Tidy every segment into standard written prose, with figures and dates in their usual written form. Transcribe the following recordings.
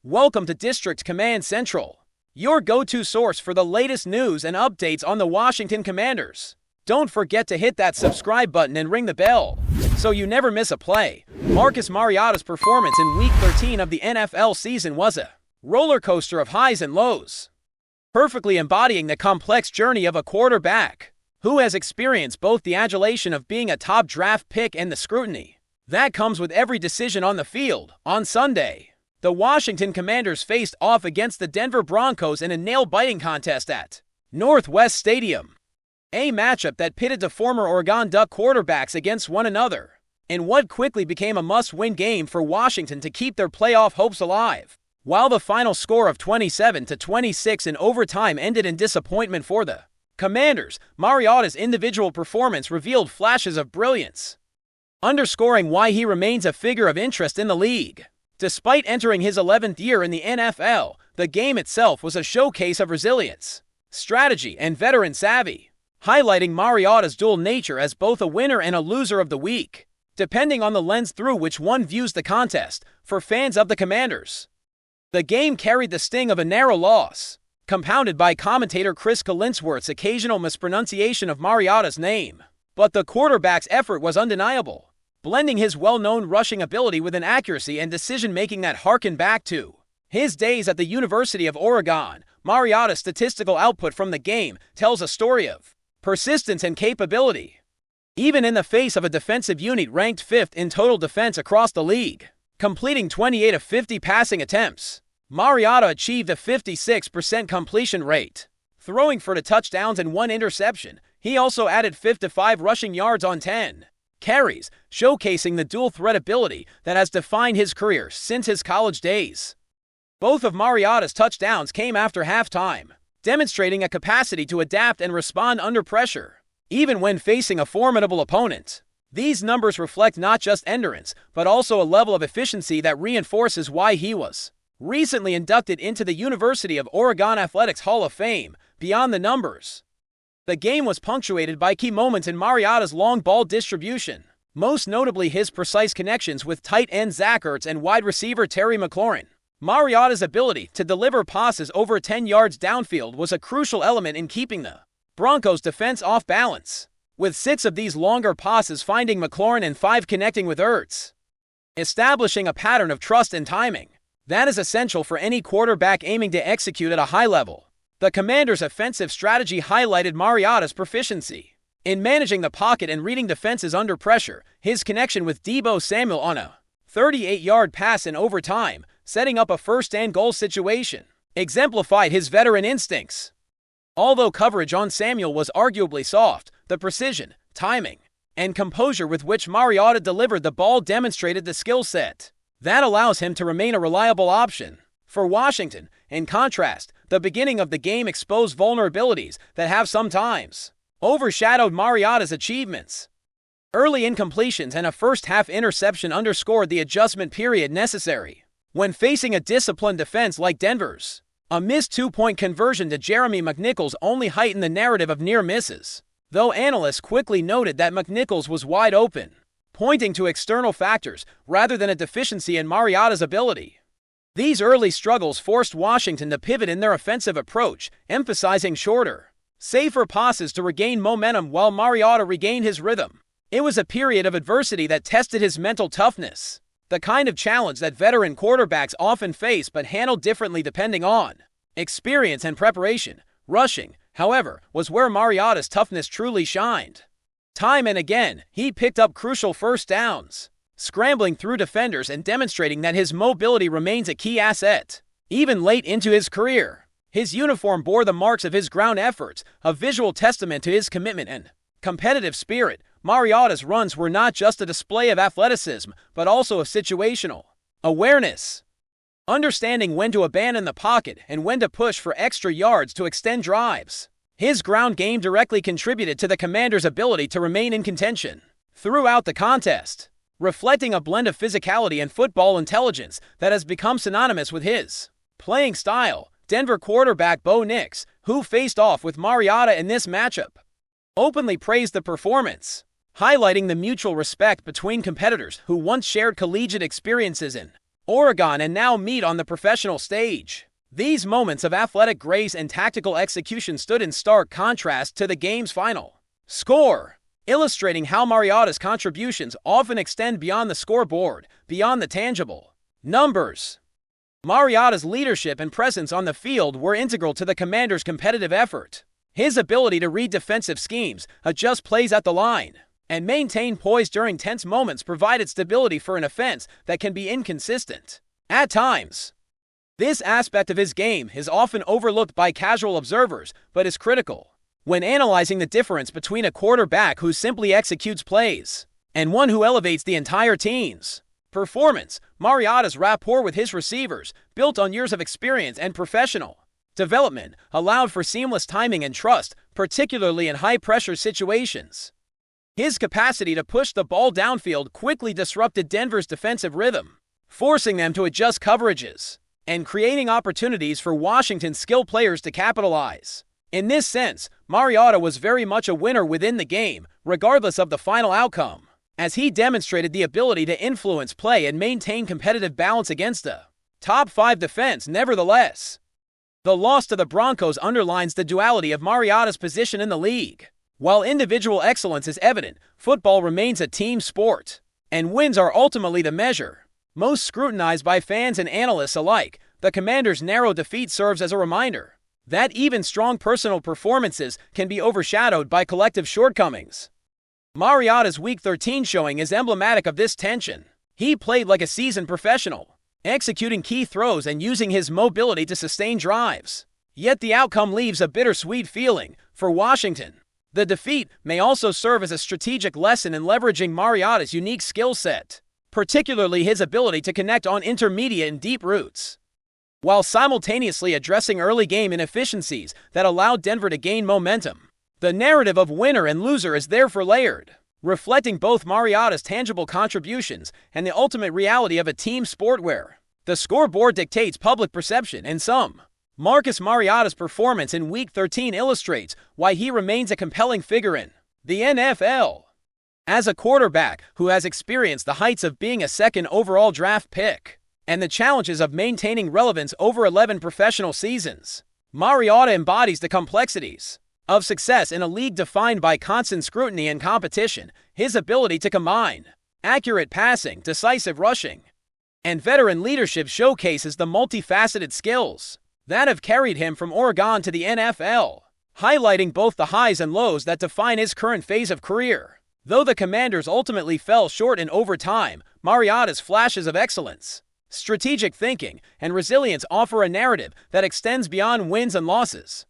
Welcome to District Command Central, your go-to source for the latest news and updates on the Washington Commanders. Don't forget to hit that subscribe button and ring the bell so you never miss a play. Marcus Mariota's performance in Week 13 of the NFL season was a roller coaster of highs and lows, perfectly embodying the complex journey of a quarterback who has experienced both the adulation of being a top draft pick and the scrutiny that comes with every decision on the field. On Sunday, the Washington Commanders faced off against the Denver Broncos in a nail-biting contest at Northwest Stadium, a matchup that pitted the former Oregon Duck quarterbacks against one another in what quickly became a must-win game for Washington to keep their playoff hopes alive. While the final score of 27-26 in overtime ended in disappointment for the Commanders, Mariota's individual performance revealed flashes of brilliance, underscoring why he remains a figure of interest in the league. Despite entering his 11th year in the NFL, the game itself was a showcase of resilience, strategy, and veteran savvy, highlighting Mariota's dual nature as both a winner and a loser of the week, depending on the lens through which one views the contest. For fans of the Commanders, the game carried the sting of a narrow loss, compounded by commentator Chris Collinsworth's occasional mispronunciation of Mariota's name. But the quarterback's effort was undeniable, blending his well-known rushing ability with an accuracy and decision-making that harkened back to his days at the University of Oregon. Mariota's statistical output from the game tells a story of persistence and capability. Even in the face of a defensive unit ranked 5th in total defense across the league, completing 28 of 50 passing attempts, Mariota achieved a 56% completion rate, throwing for 2 touchdowns and 1 interception. He also added 55 rushing yards on 10 carries, showcasing the dual-threat ability that has defined his career since his college days. Both of Mariota's touchdowns came after halftime, demonstrating a capacity to adapt and respond under pressure, even when facing a formidable opponent. These numbers reflect not just endurance, but also a level of efficiency that reinforces why he was recently inducted into the University of Oregon Athletics Hall of Fame. Beyond the numbers, the game was punctuated by key moments in Mariota's long ball distribution, most notably his precise connections with tight end Zach Ertz and wide receiver Terry McLaurin. Mariota's ability to deliver passes over 10 yards downfield was a crucial element in keeping the Broncos' defense off balance, with 6 of these longer passes finding McLaurin and 5 connecting with Ertz, establishing a pattern of trust and timing that is essential for any quarterback aiming to execute at a high level. The Commanders' offensive strategy highlighted Mariota's proficiency in managing the pocket and reading defenses under pressure. His connection with Deebo Samuel on a 38-yard pass in overtime, setting up a first-and-goal situation, exemplified his veteran instincts. Although coverage on Samuel was arguably soft, the precision, timing, and composure with which Mariota delivered the ball demonstrated the skill set that allows him to remain a reliable option for Washington. In contrast, the beginning of the game exposed vulnerabilities that have sometimes overshadowed Mariota's achievements. Early incompletions and a first-half interception underscored the adjustment period necessary when facing a disciplined defense like Denver's. A missed 2-point conversion to Jeremy McNichols only heightened the narrative of near misses, though analysts quickly noted that McNichols was wide open, pointing to external factors rather than a deficiency in Mariota's ability. These early struggles forced Washington to pivot in their offensive approach, emphasizing shorter, safer passes to regain momentum while Mariota regained his rhythm. It was a period of adversity that tested his mental toughness, the kind of challenge that veteran quarterbacks often face but handle differently depending on experience and preparation. Rushing, however, was where Mariota's toughness truly shined. Time and again, he picked up crucial first downs, scrambling through defenders and demonstrating that his mobility remains a key asset. Even late into his career, his uniform bore the marks of his ground efforts, a visual testament to his commitment and competitive spirit. Mariota's runs were not just a display of athleticism, but also of situational awareness, understanding when to abandon the pocket and when to push for extra yards to extend drives. His ground game directly contributed to the Commanders' ability to remain in contention throughout the contest, reflecting a blend of physicality and football intelligence that has become synonymous with his playing style. Denver quarterback Bo Nix, who faced off with Mariota in this matchup, openly praised the performance, highlighting the mutual respect between competitors who once shared collegiate experiences in Oregon and now meet on the professional stage. These moments of athletic grace and tactical execution stood in stark contrast to the game's final score, illustrating how Mariota's contributions often extend beyond the scoreboard, beyond the tangible numbers. Mariota's leadership and presence on the field were integral to the Commanders' competitive effort. His ability to read defensive schemes, adjust plays at the line, and maintain poise during tense moments provided stability for an offense that can be inconsistent at times. This aspect of his game is often overlooked by casual observers, but is critical when analyzing the difference between a quarterback who simply executes plays and one who elevates the entire team's performance. Mariota's rapport with his receivers, built on years of experience and professional development, allowed for seamless timing and trust, particularly in high-pressure situations. His capacity to push the ball downfield quickly disrupted Denver's defensive rhythm, forcing them to adjust coverages and creating opportunities for Washington's skilled players to capitalize. In this sense, Mariota was very much a winner within the game, regardless of the final outcome, as he demonstrated the ability to influence play and maintain competitive balance against a top-5 defense. Nevertheless, the loss to the Broncos underlines the duality of Mariota's position in the league. While individual excellence is evident, football remains a team sport, and wins are ultimately the measure most scrutinized by fans and analysts alike. The Commanders' narrow defeat serves as a reminder that even strong personal performances can be overshadowed by collective shortcomings. Mariota's Week 13 showing is emblematic of this tension. He played like a seasoned professional, executing key throws and using his mobility to sustain drives. Yet the outcome leaves a bittersweet feeling for Washington. The defeat may also serve as a strategic lesson in leveraging Mariota's unique skill set, particularly his ability to connect on intermediate and deep routes, while simultaneously addressing early game inefficiencies that allowed Denver to gain momentum. The narrative of winner and loser is therefore layered, reflecting both Mariota's tangible contributions and the ultimate reality of a team sport where the scoreboard dictates public perception. In sum, Marcus Mariota's performance in Week 13 illustrates why he remains a compelling figure in the NFL. As a quarterback who has experienced the heights of being a second overall draft pick and the challenges of maintaining relevance over 11 professional seasons, Mariota embodies the complexities of success in a league defined by constant scrutiny and competition. His ability to combine accurate passing, decisive rushing, and veteran leadership showcases the multifaceted skills that have carried him from Oregon to the NFL, highlighting both the highs and lows that define his current phase of career. Though the Commanders ultimately fell short in overtime, Mariota's flashes of excellence, strategic thinking, and resilience offer a narrative that extends beyond wins and losses.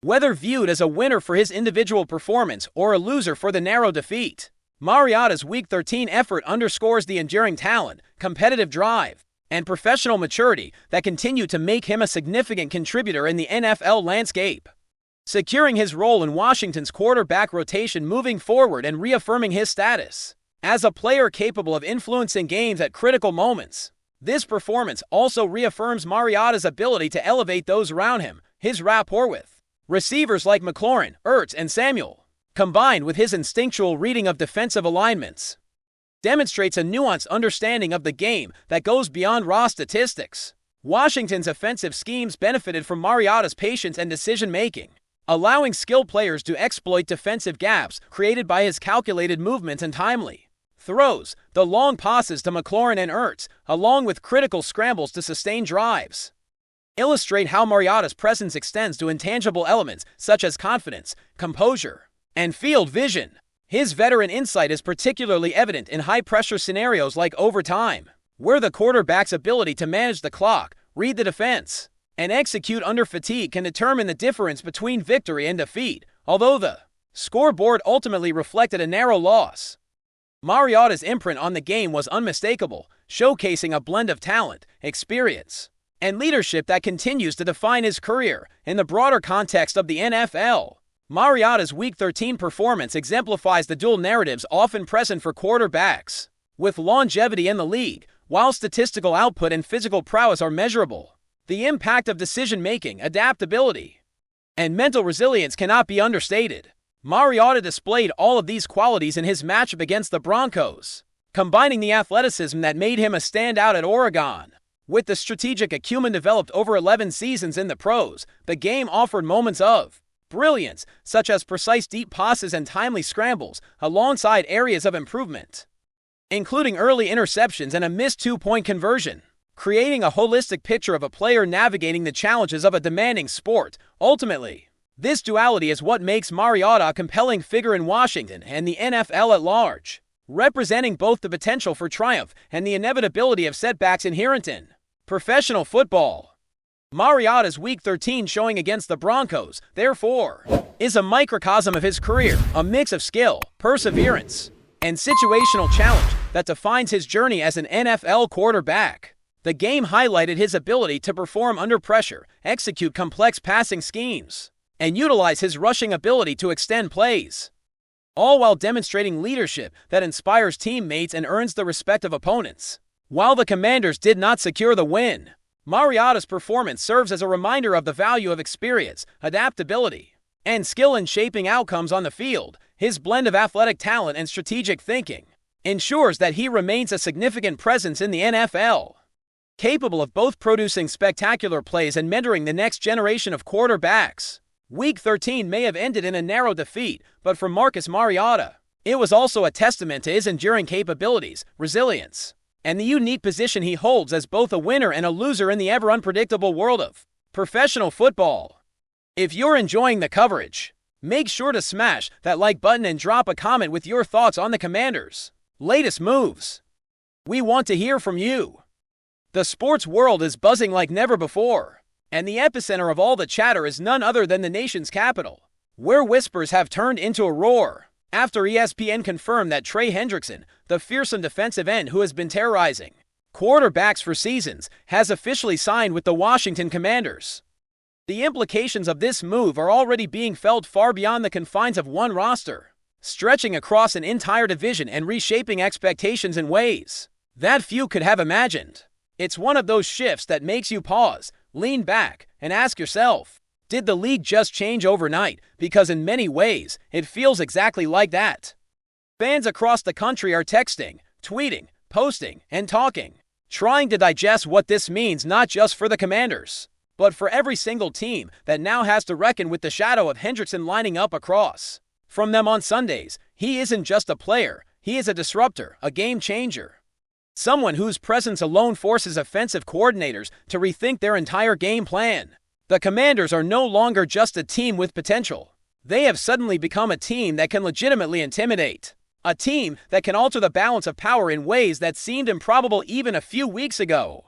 Whether viewed as a winner for his individual performance or a loser for the narrow defeat, Mariota's Week 13 effort underscores the enduring talent, competitive drive, and professional maturity that continue to make him a significant contributor in the NFL landscape, securing his role in Washington's quarterback rotation moving forward and reaffirming his status as a player capable of influencing games at critical moments. This performance also reaffirms Mariota's ability to elevate those around him. His rapport with receivers like McLaurin, Ertz, and Samuel, combined with his instinctual reading of defensive alignments, demonstrates a nuanced understanding of the game that goes beyond raw statistics. Washington's offensive schemes benefited from Mariota's patience and decision-making, allowing skilled players to exploit defensive gaps created by his calculated movements and timely throws. The long passes to McLaurin and Ertz, along with critical scrambles to sustain drives, illustrate how Mariota's presence extends to intangible elements such as confidence, composure, and field vision. His veteran insight is particularly evident in high-pressure scenarios like overtime, where the quarterback's ability to manage the clock, read the defense, and execute under fatigue can determine the difference between victory and defeat. Although the scoreboard ultimately reflected a narrow loss, Mariota's imprint on the game was unmistakable, showcasing a blend of talent, experience, and leadership that continues to define his career. In the broader context of the NFL, Mariota's Week 13 performance exemplifies the dual narratives often present for quarterbacks with longevity in the league. While statistical output and physical prowess are measurable, the impact of decision-making, adaptability, and mental resilience cannot be understated. Mariota displayed all of these qualities in his matchup against the Broncos, combining the athleticism that made him a standout at Oregon. With the strategic acumen developed over 11 seasons in the pros, the game offered moments of brilliance, such as precise deep passes and timely scrambles, alongside areas of improvement, including early interceptions and a missed two-point conversion, creating a holistic picture of a player navigating the challenges of a demanding sport. Ultimately, this duality is what makes Mariota a compelling figure in Washington and the NFL at large, representing both the potential for triumph and the inevitability of setbacks inherent in professional football. Mariota's Week 13 showing against the Broncos, therefore, is a microcosm of his career, a mix of skill, perseverance, and situational challenge that defines his journey as an NFL quarterback. The game highlighted his ability to perform under pressure, execute complex passing schemes, and utilize his rushing ability to extend plays, all while demonstrating leadership that inspires teammates and earns the respect of opponents. While the Commanders did not secure the win, Mariota's performance serves as a reminder of the value of experience, adaptability, and skill in shaping outcomes on the field. His blend of athletic talent and strategic thinking ensures that he remains a significant presence in the NFL, capable of both producing spectacular plays and mentoring the next generation of quarterbacks. Week 13 may have ended in a narrow defeat, but for Marcus Mariota, it was also a testament to his enduring capabilities, resilience, and the unique position he holds as both a winner and a loser in the ever-unpredictable world of professional football. If you're enjoying the coverage, make sure to smash that like button and drop a comment with your thoughts on the Commanders' latest moves. We want to hear from you. The sports world is buzzing like never before, and the epicenter of all the chatter is none other than the nation's capital, where whispers have turned into a roar after ESPN confirmed that Trey Hendrickson, the fearsome defensive end who has been terrorizing quarterbacks for seasons, has officially signed with the Washington Commanders. The implications of this move are already being felt far beyond the confines of one roster, stretching across an entire division and reshaping expectations in ways that few could have imagined. It's one of those shifts that makes you pause, lean back, and ask yourself, did the league just change overnight? Because in many ways, it feels exactly like that. Fans across the country are texting, tweeting, posting, and talking, trying to digest what this means not just for the Commanders, but for every single team that now has to reckon with the shadow of Hendrickson lining up across from them on Sundays. He isn't just a player, he is a disruptor, a game changer. Someone whose presence alone forces offensive coordinators to rethink their entire game plan. The Commanders are no longer just a team with potential. They have suddenly become a team that can legitimately intimidate. A team that can alter the balance of power in ways that seemed improbable even a few weeks ago.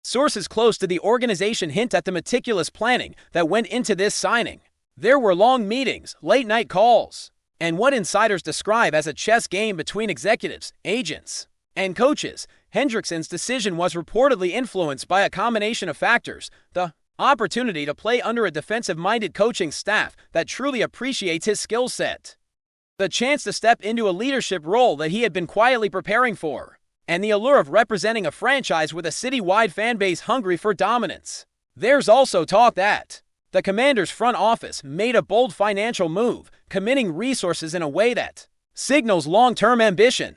Sources close to the organization hint at the meticulous planning that went into this signing. There were long meetings, late-night calls, and what insiders describe as a chess game between executives, agents, and coaches. Hendrickson's decision was reportedly influenced by a combination of factors: the opportunity to play under a defensive-minded coaching staff that truly appreciates his skill set, the chance to step into a leadership role that he had been quietly preparing for, and the allure of representing a franchise with a city-wide fan base hungry for dominance. There's also talk that the Commanders' front office made a bold financial move, committing resources in a way that signals long-term ambition.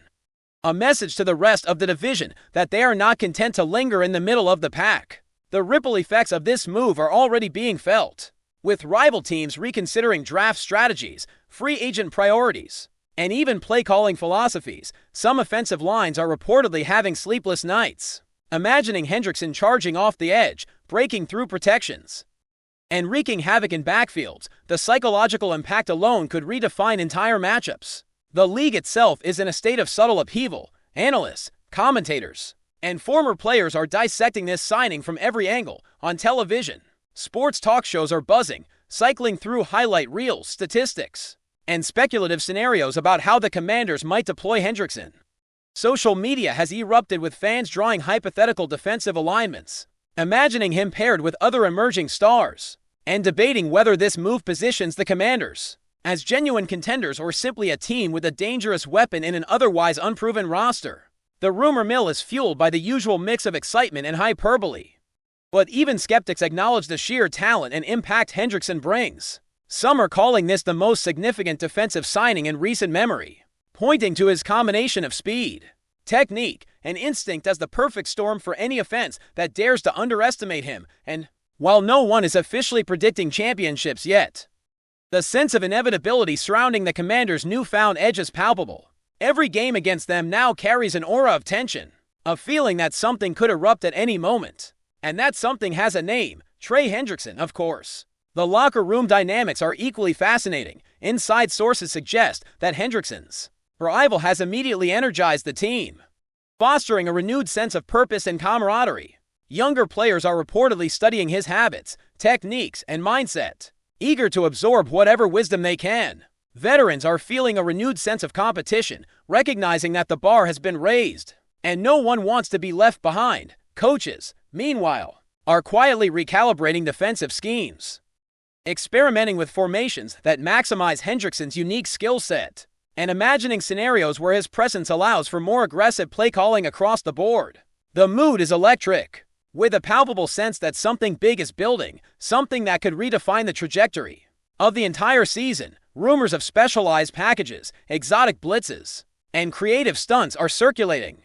A message to the rest of the division that they are not content to linger in the middle of the pack. The ripple effects of this move are already being felt, with rival teams reconsidering draft strategies, free agent priorities, and even play-calling philosophies. Some offensive lines are reportedly having sleepless nights, imagining Hendrickson charging off the edge, breaking through protections, and wreaking havoc in backfields. The psychological impact alone could redefine entire matchups. The league itself is in a state of subtle upheaval. Analysts, commentators, and former players are dissecting this signing from every angle. On television, sports talk shows are buzzing, cycling through highlight reels, statistics, and speculative scenarios about how the Commanders might deploy Hendrickson. Social media has erupted with fans drawing hypothetical defensive alignments, imagining him paired with other emerging stars, and debating whether this move positions the Commanders as genuine contenders or simply a team with a dangerous weapon in an otherwise unproven roster. The rumor mill is fueled by the usual mix of excitement and hyperbole, but even skeptics acknowledge the sheer talent and impact Hendrickson brings. Some are calling this the most significant defensive signing in recent memory, pointing to his combination of speed, technique, and instinct as the perfect storm for any offense that dares to underestimate him. And while no one is officially predicting championships yet, the sense of inevitability surrounding the Commanders' newfound edge is palpable. Every game against them now carries an aura of tension, a feeling that something could erupt at any moment. And that something has a name: Trey Hendrickson, of course. The locker room dynamics are equally fascinating. Inside sources suggest that Hendrickson's arrival has immediately energized the team, fostering a renewed sense of purpose and camaraderie. Younger players are reportedly studying his habits, techniques, and mindset, eager to absorb whatever wisdom they can. Veterans are feeling a renewed sense of competition, recognizing that the bar has been raised, and no one wants to be left behind. Coaches, meanwhile, are quietly recalibrating defensive schemes, experimenting with formations that maximize Hendrickson's unique skill set, and imagining scenarios where his presence allows for more aggressive play calling across the board. The mood is electric, with a palpable sense that something big is building, something that could redefine the trajectory of the entire season. Rumors of specialized packages, exotic blitzes, and creative stunts are circulating,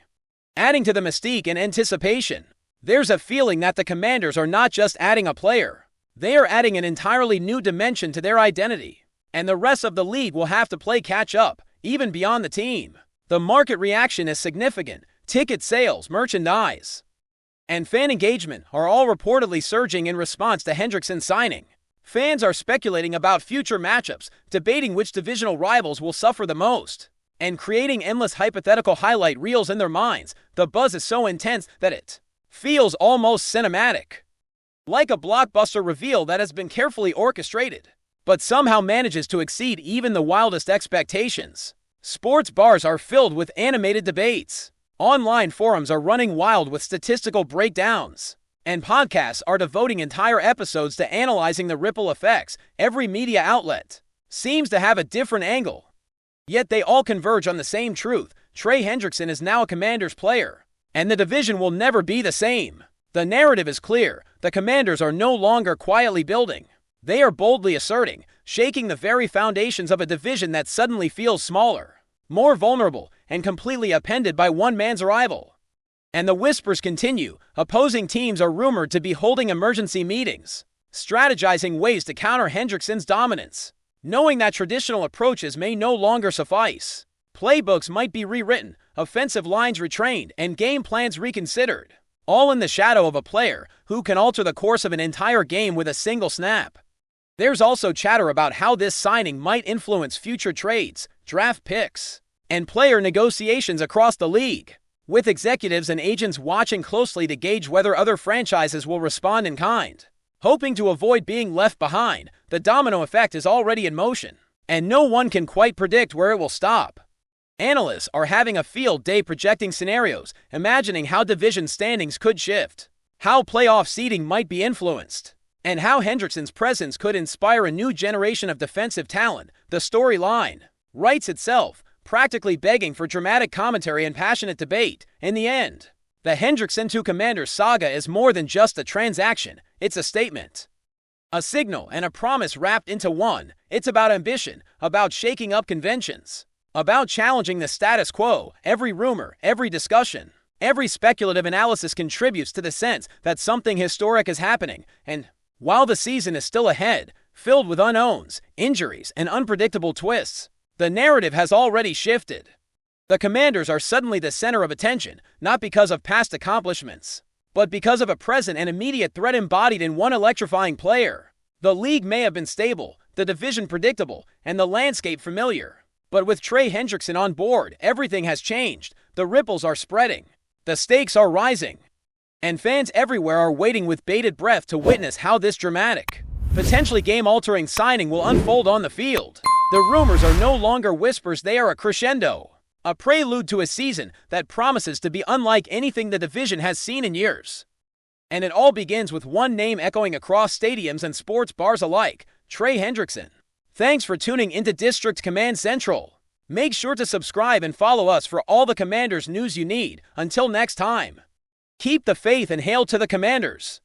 adding to the mystique and anticipation. There's a feeling that the Commanders are not just adding a player, they are adding an entirely new dimension to their identity, and the rest of the league will have to play catch up, even beyond the team. The market reaction is significant. Ticket sales, merchandise, and fan engagement are all reportedly surging in response to Hendrickson's signing. Fans are speculating about future matchups, debating which divisional rivals will suffer the most, and creating endless hypothetical highlight reels in their minds. The buzz is so intense that it feels almost cinematic, like a blockbuster reveal that has been carefully orchestrated, but somehow manages to exceed even the wildest expectations. Sports bars are filled with animated debates. Online forums are running wild with statistical breakdowns, and podcasts are devoting entire episodes to analyzing the ripple effects. Every media outlet seems to have a different angle, yet they all converge on the same truth: Trey Hendrickson is now a Commanders player, and the division will never be the same. The narrative is clear. The Commanders are no longer quietly building. They are boldly asserting, shaking the very foundations of a division that suddenly feels smaller, more vulnerable, and completely upended by one man's arrival. And the whispers continue. Opposing teams are rumored to be holding emergency meetings, strategizing ways to counter Hendrickson's dominance. Knowing that traditional approaches may no longer suffice, playbooks might be rewritten, offensive lines retrained, and game plans reconsidered, all in the shadow of a player who can alter the course of an entire game with a single snap. There's also chatter about how this signing might influence future trades, draft picks, and player negotiations across the league, with executives and agents watching closely to gauge whether other franchises will respond in kind. Hoping to avoid being left behind, the domino effect is already in motion, and no one can quite predict where it will stop. Analysts are having a field day projecting scenarios, imagining how division standings could shift, how playoff seeding might be influenced, and how Hendrickson's presence could inspire a new generation of defensive talent. The storyline writes itself, practically begging for dramatic commentary and passionate debate. In the end, the Hendrickson to Commanders saga is more than just a transaction. It's a statement, a signal, and a promise wrapped into one. It's about ambition, about shaking up conventions, about challenging the status quo. Every rumor, every discussion, every speculative analysis contributes to the sense that something historic is happening. And while the season is still ahead, filled with unknowns, injuries, and unpredictable twists, the narrative has already shifted. The Commanders are suddenly the center of attention, not because of past accomplishments, but because of a present and immediate threat embodied in one electrifying player. The league may have been stable, the division predictable, and the landscape familiar, but with Trey Hendrickson on board, everything has changed. The ripples are spreading, the stakes are rising, and fans everywhere are waiting with bated breath to witness how this dramatic, potentially game-altering signing will unfold on the field. The rumors are no longer whispers, they are a crescendo, a prelude to a season that promises to be unlike anything the division has seen in years. And it all begins with one name echoing across stadiums and sports bars alike: Trey Hendrickson. Thanks for tuning into District Command Central. Make sure to subscribe and follow us for all the Commanders news you need. Until next time, keep the faith and hail to the Commanders.